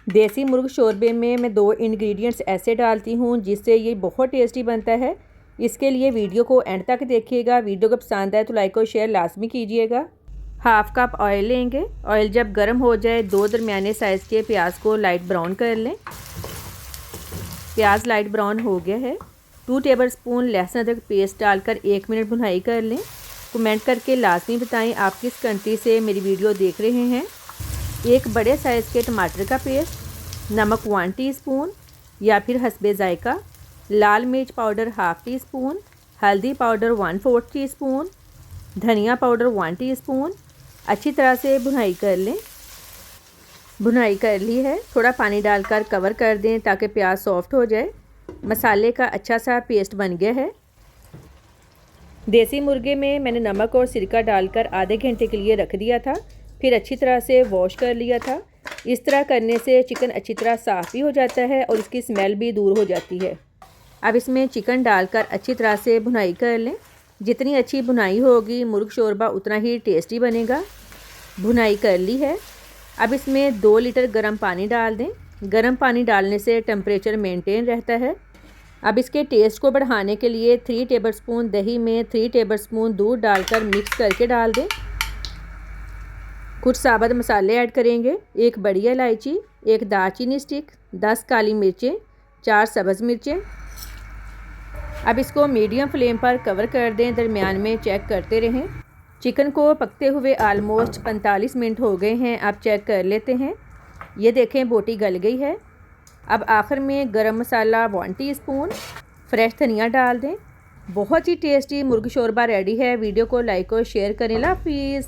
देसी मुर्ग शोरबे में मैं 2 इंग्रेडिएंट्स ऐसे डालती हूँ जिससे ये बहुत टेस्टी बनता है। इसके लिए वीडियो को एंड तक देखिएगा। वीडियो को पसंद आए तो लाइक और शेयर लाजमी कीजिएगा। हाफ़ कप ऑयल लेंगे। ऑयल जब गर्म हो जाए 2 दरमियाने साइज़ के प्याज को लाइट ब्राउन कर लें। प्याज लाइट ब्राउन हो गया है। 2 टेबलस्पून लहसुन अदरक पेस्ट डालकर 1 मिनट भुनाई कर लें। कमेंट करके लाजमी बताएं आप किस कंट्री से मेरी वीडियो देख रहे हैं। 1 बड़े साइज़ के टमाटर का पेस्ट, नमक 1 टीस्पून या फिर हस्बे जायका, लाल मिर्च पाउडर ½ टीस्पून, हल्दी पाउडर 1/4 टीस्पून, धनिया पाउडर 1 टीस्पून। अच्छी तरह से भुनाई कर लें। भुनाई कर ली है। थोड़ा पानी डालकर कवर कर दें ताकि प्याज सॉफ्ट हो जाए। मसाले का अच्छा सा पेस्ट बन गया है। देसी मुर्गे में मैंने नमक और सिरका डालकर आधे घंटे के लिए रख दिया था, फिर अच्छी तरह से वॉश कर लिया था। इस तरह करने से चिकन अच्छी तरह साफ़ भी हो जाता है और इसकी स्मेल भी दूर हो जाती है। अब इसमें चिकन डालकर अच्छी तरह से भुनाई कर लें। जितनी अच्छी भुनाई होगी मुर्ग शोरबा उतना ही टेस्टी बनेगा। भुनाई कर ली है। अब इसमें 2 लीटर गर्म पानी डाल दें। गर्म पानी डालने से टेम्परेचर मेंटेन रहता है। अब इसके टेस्ट को बढ़ाने के लिए 3 टेबलस्पून दही में 3 टेबलस्पून दूध डालकर मिक्स करके डाल दें। कुछ साबुत मसाले ऐड करेंगे। 1 बड़ी इलायची, 1 दालचीनी स्टिक, 10 काली मिर्चें, 4 सब्ज़ मिर्चें। अब इसको मीडियम फ्लेम पर कवर कर दें। दरमियान में चेक करते रहें। चिकन को पकते हुए आलमोस्ट 45 मिनट हो गए हैं। अब चेक कर लेते हैं। ये देखें बोटी गल गई है। अब आखिर में गरम मसाला 1 टीस्पून, फ्रेश धनिया डाल दें। बहुत ही टेस्टी मुर्ग शोरबा रेडी है। वीडियो को लाइक और शेयर करें। अल्लाह हाफिज़।